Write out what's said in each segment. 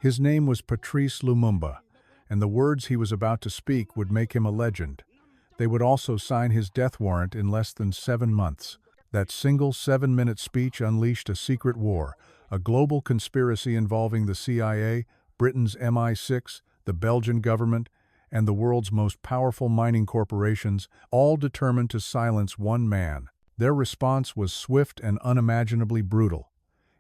His name was Patrice Lumumba, and the words he was about to speak would make him a legend. They would also sign his death warrant in less than 7 months. That single 7-minute speech unleashed a secret war, a global conspiracy involving the CIA, Britain's MI6, the Belgian government, and the world's most powerful mining corporations, all determined to silence one man. Their response was swift and unimaginably brutal.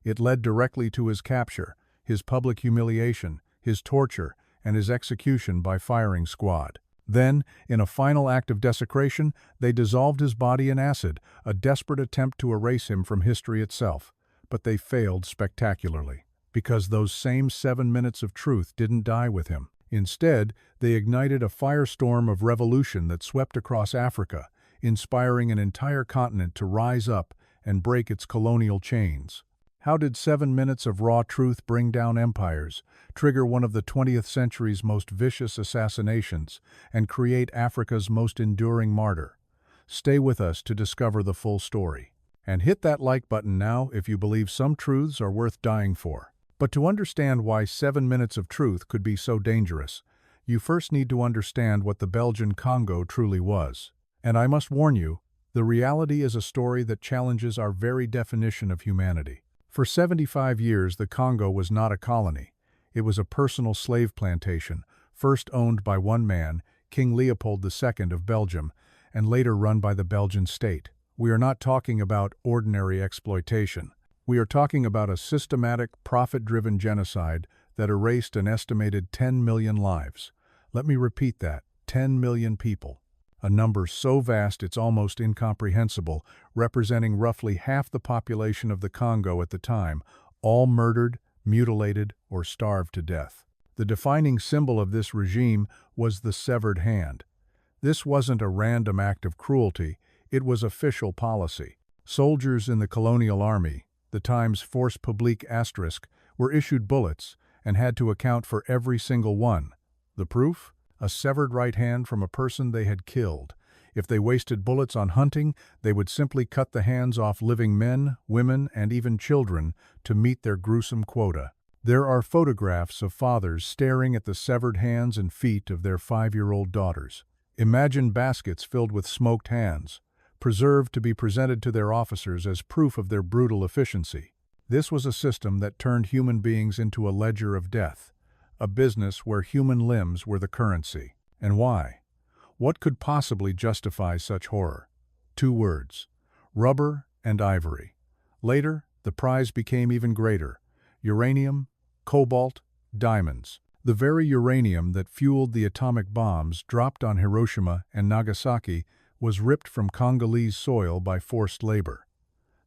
It led directly to his capture, his public humiliation, his torture, and his execution by firing squad. Then, in a final act of desecration, they dissolved his body in acid, a desperate attempt to erase him from history itself. But they failed spectacularly, because those same 7 minutes of truth didn't die with him. Instead, they ignited a firestorm of revolution that swept across Africa, inspiring an entire continent to rise up and break its colonial chains. How did 7 minutes of raw truth bring down empires, trigger one of the 20th century's most vicious assassinations, and create Africa's most enduring martyr? Stay with us to discover the full story. And hit that like button now if you believe some truths are worth dying for. But to understand why 7 minutes of truth could be so dangerous, you first need to understand what the Belgian Congo truly was. And I must warn you, the reality is a story that challenges our very definition of humanity. For 75 years, the Congo was not a colony. It was a personal slave plantation, first owned by one man, King Leopold II of Belgium, and later run by the Belgian state. We are not talking about ordinary exploitation. We are talking about a systematic, profit-driven genocide that erased an estimated 10 million lives. Let me repeat that, 10 million people. A number so vast it's almost incomprehensible, representing roughly half the population of the Congo at the time, all murdered, mutilated, or starved to death. The defining symbol of this regime was the severed hand. This wasn't a random act of cruelty, it was official policy. Soldiers in the colonial army, the time's force publique asterisk, were issued bullets and had to account for every single one. The proof? A severed right hand from a person they had killed. If they wasted bullets on hunting, they would simply cut the hands off living men, women, and even children to meet their gruesome quota. There are photographs of fathers staring at the severed hands and feet of their 5-year-old daughters. Imagine baskets filled with smoked hands, preserved to be presented to their officers as proof of their brutal efficiency. This was a system that turned human beings into a ledger of death, a business where human limbs were the currency. And why? What could possibly justify such horror? 2 words: rubber and ivory. Later, the prize became even greater: uranium, cobalt, diamonds. The very uranium that fueled the atomic bombs dropped on Hiroshima and Nagasaki was ripped from Congolese soil by forced labor.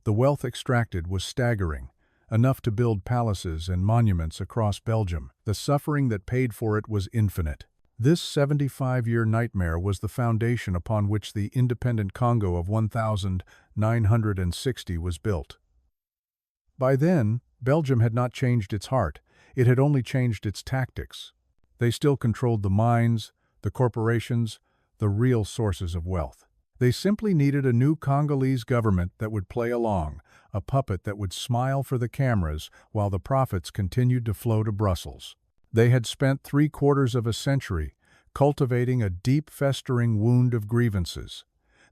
The wealth extracted was staggering, enough to build palaces and monuments across Belgium. The suffering that paid for it was infinite. This 75-year nightmare was the foundation upon which the independent Congo of 1960 was built. By then, Belgium had not changed its heart, it had only changed its tactics. They still controlled the mines, the corporations, the real sources of wealth. They simply needed a new Congolese government that would play along, a puppet that would smile for the cameras while the profits continued to flow to Brussels. They had spent 3/4 of a century cultivating a deep festering wound of grievances.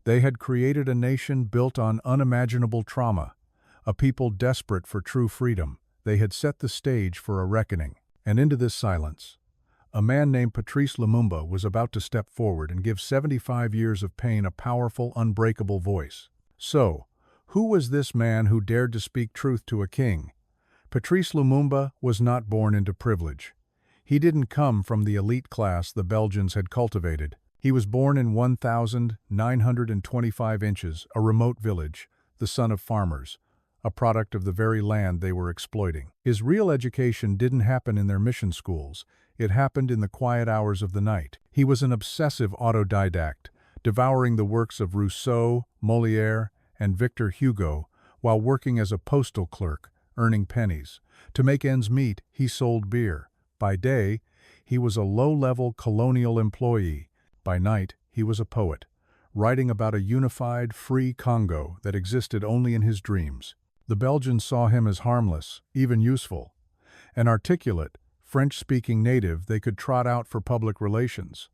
They had created a nation built on unimaginable trauma, a people desperate for true freedom. They had set the stage for a reckoning. And into this silence, a man named Patrice Lumumba was about to step forward and give 75 years of pain a powerful, unbreakable voice. So, who was this man who dared to speak truth to a king? Patrice Lumumba was not born into privilege. He didn't come from the elite class the Belgians had cultivated. He was born in 1,925 inches, a remote village, the son of farmers, a product of the very land they were exploiting. His real education didn't happen in their mission schools. It happened in the quiet hours of the night. He was an obsessive autodidact, devouring the works of Rousseau, Molière, and Victor Hugo while working as a postal clerk, earning pennies. To make ends meet, he sold beer. By day, he was a low-level colonial employee. By night, he was a poet, writing about a unified, free Congo that existed only in his dreams. The Belgians saw him as harmless, even useful. An articulate, French-speaking native they could trot out for public relations.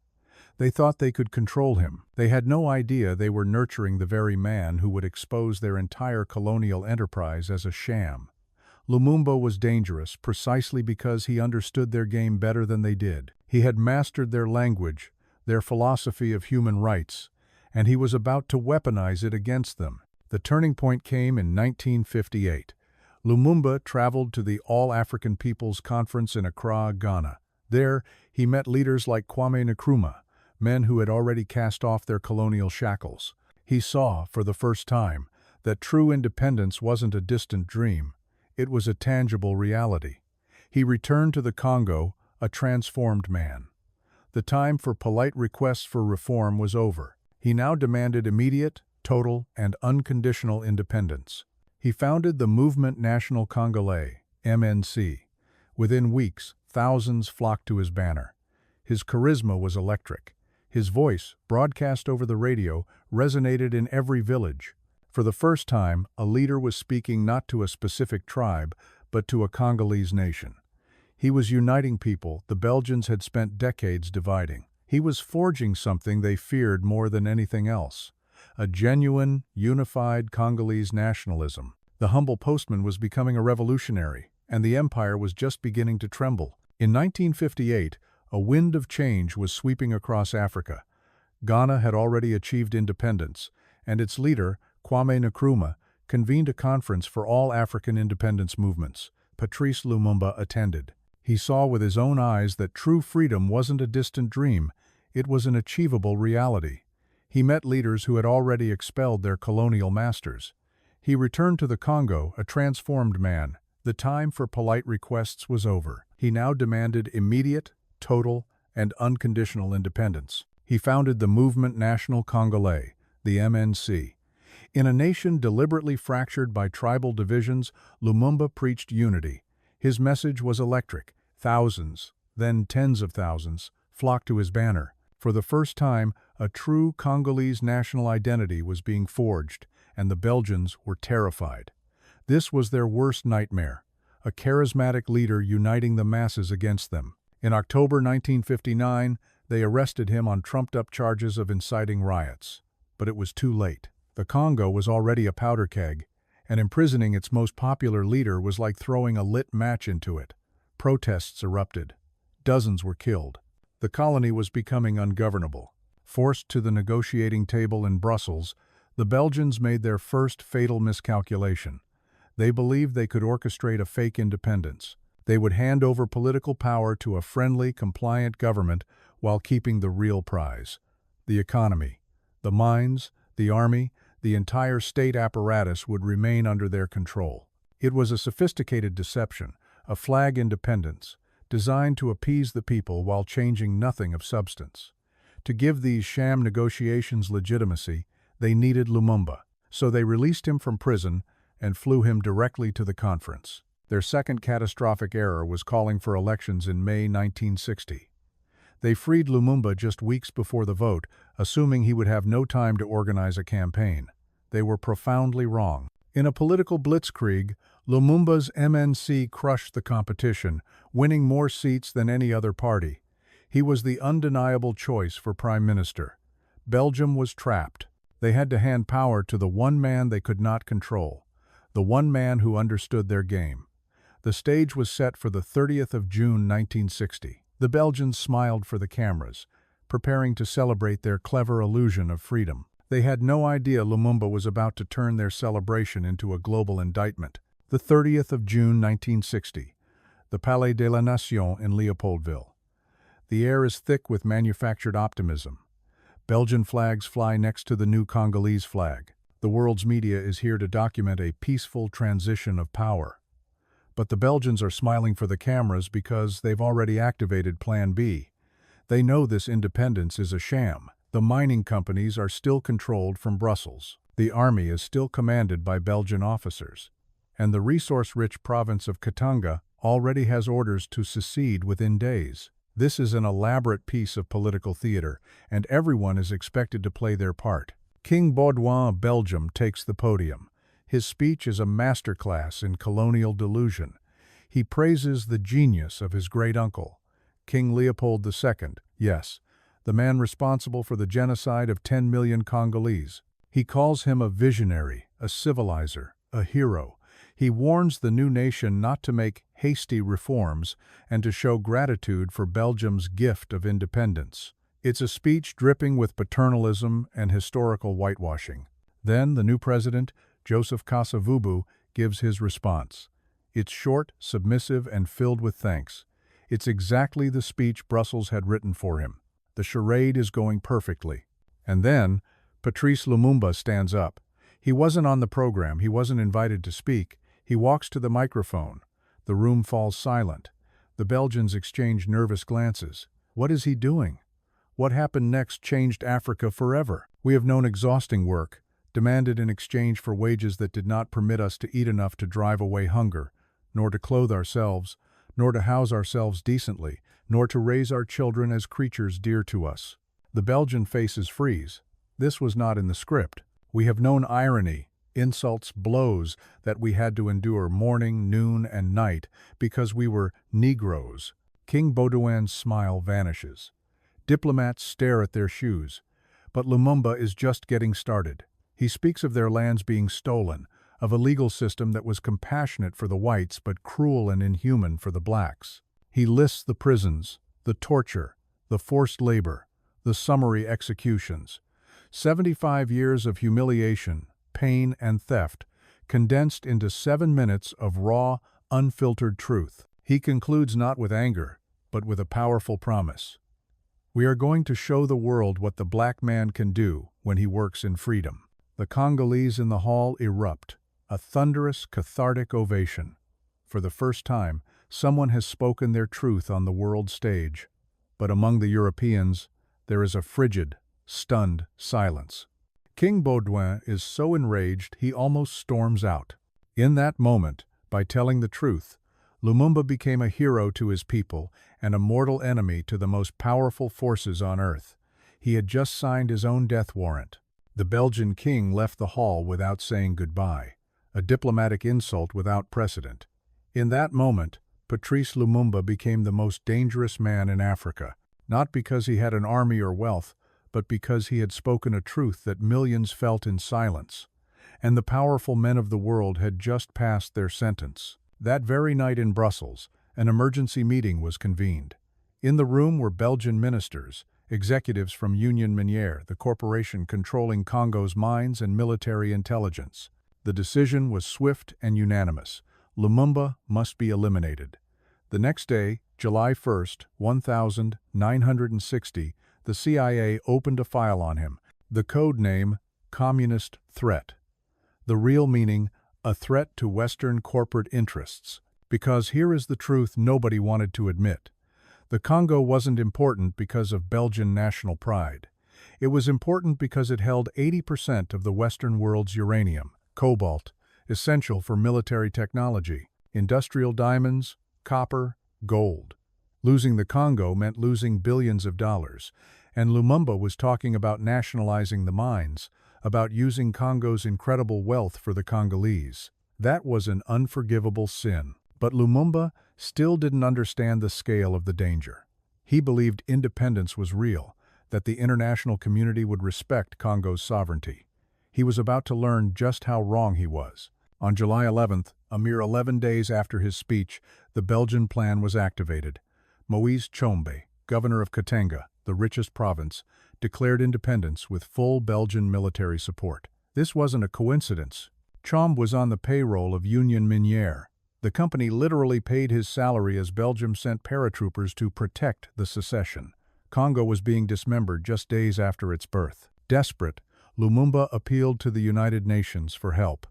They thought they could control him. They had no idea they were nurturing the very man who would expose their entire colonial enterprise as a sham. Lumumba was dangerous precisely because he understood their game better than they did. He had mastered their language, their philosophy of human rights, and he was about to weaponize it against them. The turning point came in 1958. Lumumba traveled to the All-African Peoples Conference in Accra, Ghana. There, he met leaders like Kwame Nkrumah, men who had already cast off their colonial shackles. He saw, for the first time, that true independence wasn't a distant dream. It was a tangible reality. He returned to the Congo, a transformed man. The time for polite requests for reform was over. He now demanded immediate, total, and unconditional independence. He founded the Mouvement National Congolais, MNC. Within weeks, thousands flocked to his banner. His charisma was electric. His voice, broadcast over the radio, resonated in every village. For the first time, a leader was speaking not to a specific tribe, but to a Congolese nation. He was uniting people the Belgians had spent decades dividing. He was forging something they feared more than anything else: a genuine, unified Congolese nationalism. The humble postman was becoming a revolutionary, and the empire was just beginning to tremble. In 1958, a wind of change was sweeping across Africa. Ghana had already achieved independence, and its leader, Kwame Nkrumah, convened a conference for all African independence movements. Patrice Lumumba attended. He saw with his own eyes that true freedom wasn't a distant dream, it was an achievable reality. He met leaders who had already expelled their colonial masters. He returned to the Congo, a transformed man. The time for polite requests was over. He now demanded immediate, total, and unconditional independence. He founded the Mouvement National Congolais, the MNC. In a nation deliberately fractured by tribal divisions, Lumumba preached unity. His message was electric. Thousands, then tens of thousands, flocked to his banner. For the first time, a true Congolese national identity was being forged, and the Belgians were terrified. This was their worst nightmare: a charismatic leader uniting the masses against them. In October 1959, they arrested him on trumped-up charges of inciting riots. But it was too late. The Congo was already a powder keg, and imprisoning its most popular leader was like throwing a lit match into it. Protests erupted. Dozens were killed. The colony was becoming ungovernable. Forced to the negotiating table in Brussels, the Belgians made their first fatal miscalculation. They believed they could orchestrate a fake independence. They would hand over political power to a friendly, compliant government while keeping the real prize: the economy. The mines, the army, the entire state apparatus would remain under their control. It was a sophisticated deception, a flag independence, designed to appease the people while changing nothing of substance. To give these sham negotiations legitimacy, they needed Lumumba. So they released him from prison and flew him directly to the conference. Their second catastrophic error was calling for elections in May 1960. They freed Lumumba just weeks before the vote, assuming he would have no time to organize a campaign. They were profoundly wrong. In a political blitzkrieg, Lumumba's MNC crushed the competition, winning more seats than any other party. He was the undeniable choice for prime minister. Belgium was trapped. They had to hand power to the one man they could not control, the one man who understood their game. The stage was set for the 30th of June 1960. The Belgians smiled for the cameras, preparing to celebrate their clever illusion of freedom. They had no idea Lumumba was about to turn their celebration into a global indictment. The 30th of June 1960, the Palais de la Nation in Leopoldville. The air is thick with manufactured optimism. Belgian flags fly next to the new Congolese flag. The world's media is here to document a peaceful transition of power. But the Belgians are smiling for the cameras because they've already activated Plan B. They know this independence is a sham. The mining companies are still controlled from Brussels. The army is still commanded by Belgian officers. And the resource-rich province of Katanga already has orders to secede within days. This is an elaborate piece of political theater, and everyone is expected to play their part. King Baudouin of Belgium takes the podium. His speech is a masterclass in colonial delusion. He praises the genius of his great-uncle, King Leopold II, yes, the man responsible for the genocide of 10 million Congolese. He calls him a visionary, a civilizer, a hero. He warns the new nation not to make hasty reforms and to show gratitude for Belgium's gift of independence. It's a speech dripping with paternalism and historical whitewashing. Then the new president, Joseph Kasavubu, gives his response. It's short, submissive, and filled with thanks. It's exactly the speech Brussels had written for him. The charade is going perfectly. And then, Patrice Lumumba stands up. He wasn't on the program, he wasn't invited to speak. He walks to the microphone. The room falls silent. The Belgians exchange nervous glances. What is he doing? What happened next changed Africa forever. We have known exhausting work, demanded in exchange for wages that did not permit us to eat enough to drive away hunger, nor to clothe ourselves, nor to house ourselves decently, nor to raise our children as creatures dear to us. The Belgian faces freeze. This was not in the script. We have known irony, insults, blows that we had to endure morning, noon, and night because we were Negroes. King Baudouin's smile vanishes. Diplomats stare at their shoes. But Lumumba is just getting started. He speaks of their lands being stolen, of a legal system that was compassionate for the whites but cruel and inhuman for the blacks. He lists the prisons, the torture, the forced labor, the summary executions. 75 years of humiliation, pain, and theft, condensed into 7 minutes of raw, unfiltered truth. He concludes not with anger, but with a powerful promise. We are going to show the world what the black man can do when he works in freedom. The Congolese in the hall erupt, a thunderous, cathartic ovation. For the first time, someone has spoken their truth on the world stage. But among the Europeans, there is a frigid, stunned silence. King Baudouin is so enraged he almost storms out. In that moment, by telling the truth, Lumumba became a hero to his people and a mortal enemy to the most powerful forces on earth. He had just signed his own death warrant. The Belgian king left the hall without saying goodbye, a diplomatic insult without precedent. In that moment, Patrice Lumumba became the most dangerous man in Africa, not because he had an army or wealth, but because he had spoken a truth that millions felt in silence. And the powerful men of the world had just passed their sentence. That very night in Brussels, an emergency meeting was convened. In the room were Belgian ministers, executives from Union Minière, the corporation controlling Congo's mines and military intelligence. The decision was swift and unanimous. Lumumba must be eliminated. The next day, July 1st, 1960, the CIA opened a file on him. The code name, Communist Threat. The real meaning, a threat to Western corporate interests. Because here is the truth nobody wanted to admit. The Congo wasn't important because of Belgian national pride. It was important because it held 80% of the Western world's uranium, cobalt, essential for military technology, industrial diamonds, copper, gold. Losing the Congo meant losing billions of dollars, and Lumumba was talking about nationalizing the mines, about using Congo's incredible wealth for the Congolese. That was an unforgivable sin. But Lumumba still didn't understand the scale of the danger. He believed independence was real, that the international community would respect Congo's sovereignty. He was about to learn just how wrong he was. On July 11th, a mere 11 days after his speech, the Belgian plan was activated. Moise Tshombe, governor of Katanga, the richest province, declared independence with full Belgian military support. This wasn't a coincidence. Tshombe was on the payroll of Union Minière. The company literally paid his salary as Belgium sent paratroopers to protect the secession. Congo was being dismembered just days after its birth. Desperate, Lumumba appealed to the United Nations for help.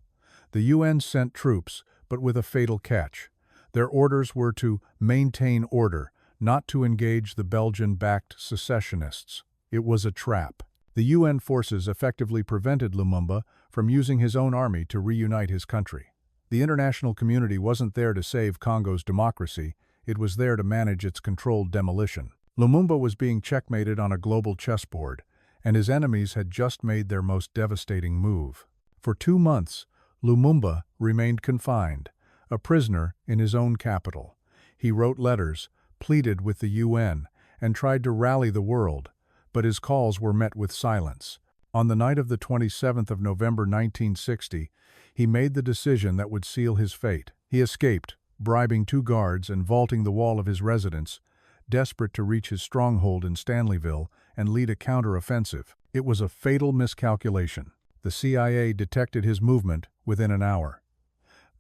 The UN sent troops, but with a fatal catch. Their orders were to maintain order, not to engage the Belgian-backed secessionists. It was a trap. The UN forces effectively prevented Lumumba from using his own army to reunite his country. The international community wasn't there to save Congo's democracy, it was there to manage its controlled demolition. Lumumba was being checkmated on a global chessboard, and his enemies had just made their most devastating move. For 2 months, Lumumba remained confined, a prisoner in his own capital. He wrote letters, pleaded with the UN, and tried to rally the world, but his calls were met with silence. On the night of the 27th of November 1960, he made the decision that would seal his fate. He escaped, bribing 2 guards and vaulting the wall of his residence, desperate to reach his stronghold in Stanleyville and lead a counter-offensive. It was a fatal miscalculation. The CIA detected his movement within an hour.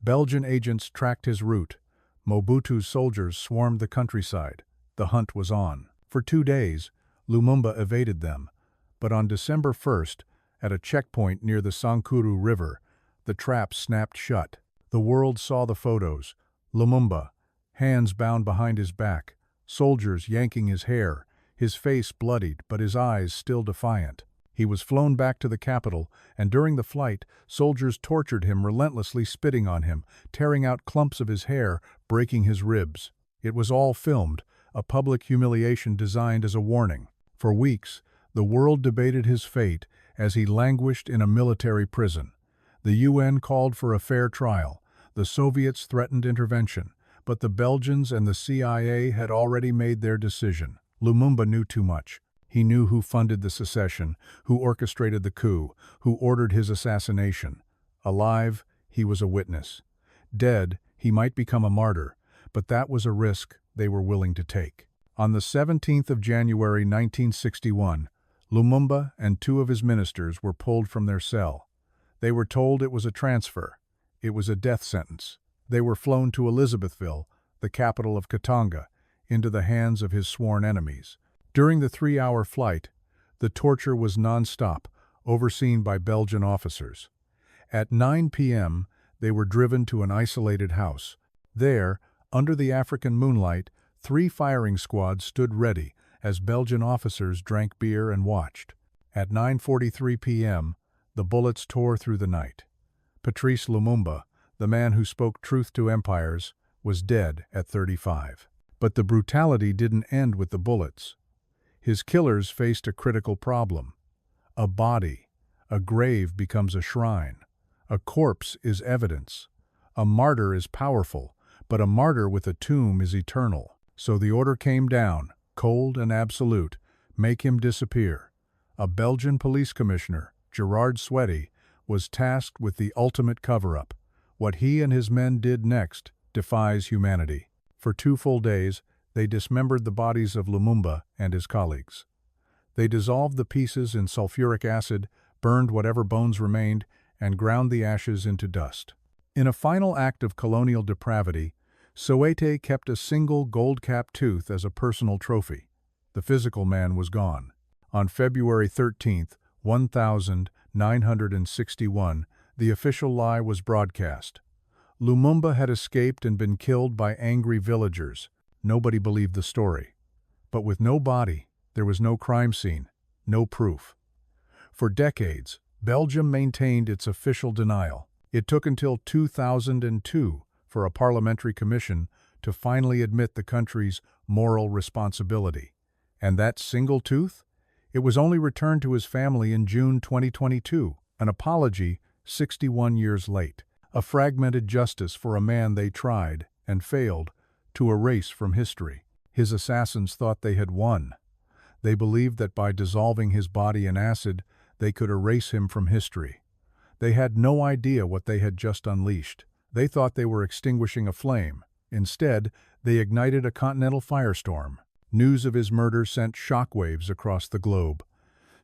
Belgian agents tracked his route. Mobutu's soldiers swarmed the countryside. The hunt was on. For 2 days, Lumumba evaded them, but on December 1st, at a checkpoint near the Sankuru River, the trap snapped shut. The world saw the photos. Lumumba, hands bound behind his back, soldiers yanking his hair, his face bloodied but his eyes still defiant. He was flown back to the capital, and during the flight, soldiers tortured him, relentlessly spitting on him, tearing out clumps of his hair, breaking his ribs. It was all filmed, a public humiliation designed as a warning. For weeks, the world debated his fate as he languished in a military prison. The UN called for a fair trial. The Soviets threatened intervention, but the Belgians and the CIA had already made their decision. Lumumba knew too much. He knew who funded the secession, who orchestrated the coup, who ordered his assassination. Alive, he was a witness. Dead, he might become a martyr, but that was a risk they were willing to take. On the 17th of January 1961, Lumumba and 2 of his ministers were pulled from their cell. They were told it was a transfer. It was a death sentence. They were flown to Elizabethville, the capital of Katanga, into the hands of his sworn enemies. During the 3-hour flight, the torture was non-stop, overseen by Belgian officers. At 9 p.m., they were driven to an isolated house. There, under the African moonlight, 3 firing squads stood ready as Belgian officers drank beer and watched. At 9:43 p.m., the bullets tore through the night. Patrice Lumumba, the man who spoke truth to empires, was dead at 35. But the brutality didn't end with the bullets. His killers faced a critical problem. A body, a grave becomes a shrine. A corpse is evidence. A martyr is powerful, but a martyr with a tomb is eternal. So the order came down, cold and absolute: make him disappear. A Belgian police commissioner, Gerard Sweaty, was tasked with the ultimate cover-up. What he and his men did next defies humanity. For 2 full days, they dismembered the bodies of Lumumba and his colleagues. They dissolved the pieces in sulfuric acid, burned whatever bones remained, and ground the ashes into dust. In a final act of colonial depravity, Soweto kept a single gold-capped tooth as a personal trophy. The physical man was gone. On February 13, 1961, the official lie was broadcast. Lumumba had escaped and been killed by angry villagers. Nobody believed the story. But with no body, there was no crime scene, no proof. For decades, Belgium maintained its official denial. It took until 2002 for a parliamentary commission to finally admit the country's moral responsibility. And that single tooth? It was only returned to his family in June 2022, an apology 61 years late, a fragmented justice for a man they tried, and failed, to erase from history. His assassins thought they had won. They believed that by dissolving his body in acid, they could erase him from history. They had no idea what they had just unleashed. They thought they were extinguishing a flame. Instead, they ignited a continental firestorm. News of his murder sent shockwaves across the globe.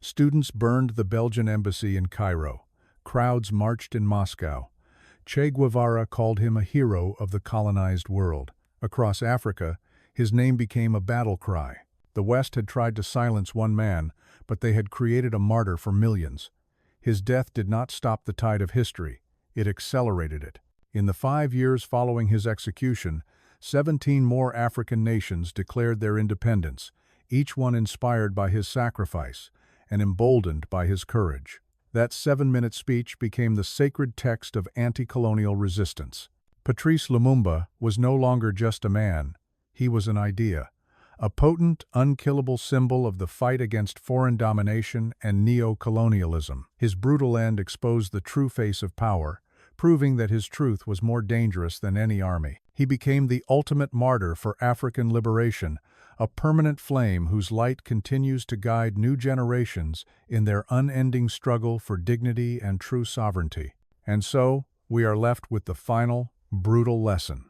Students burned the Belgian embassy in Cairo. Crowds marched in Moscow. Che Guevara called him a hero of the colonized world. Across Africa, his name became a battle cry. The West had tried to silence one man, but they had created a martyr for millions. His death did not stop the tide of history. It accelerated it. In the 5 years following his execution, 17 more African nations declared their independence, each one inspired by his sacrifice and emboldened by his courage. That 7-minute speech became the sacred text of anti-colonial resistance. Patrice Lumumba was no longer just a man. He was an idea, a potent, unkillable symbol of the fight against foreign domination and neo-colonialism. His brutal end exposed the true face of power, proving that his truth was more dangerous than any army. He became the ultimate martyr for African liberation, a permanent flame whose light continues to guide new generations in their unending struggle for dignity and true sovereignty. And so, we are left with the final, brutal lesson.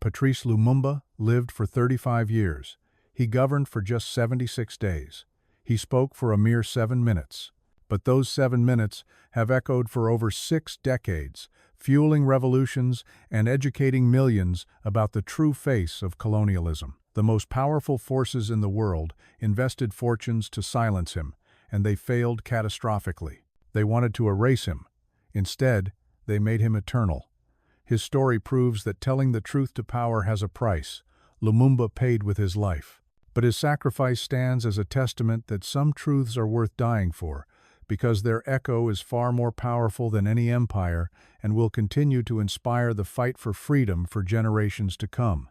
Patrice Lumumba lived for 35 years. He governed for just 76 days. He spoke for a mere 7 minutes. But those 7 minutes have echoed for over 6 decades, fueling revolutions and educating millions about the true face of colonialism. The most powerful forces in the world invested fortunes to silence him, and they failed catastrophically. They wanted to erase him. Instead, they made him eternal. His story proves that telling the truth to power has a price. Lumumba paid with his life. But his sacrifice stands as a testament that some truths are worth dying for, because their echo is far more powerful than any empire and will continue to inspire the fight for freedom for generations to come.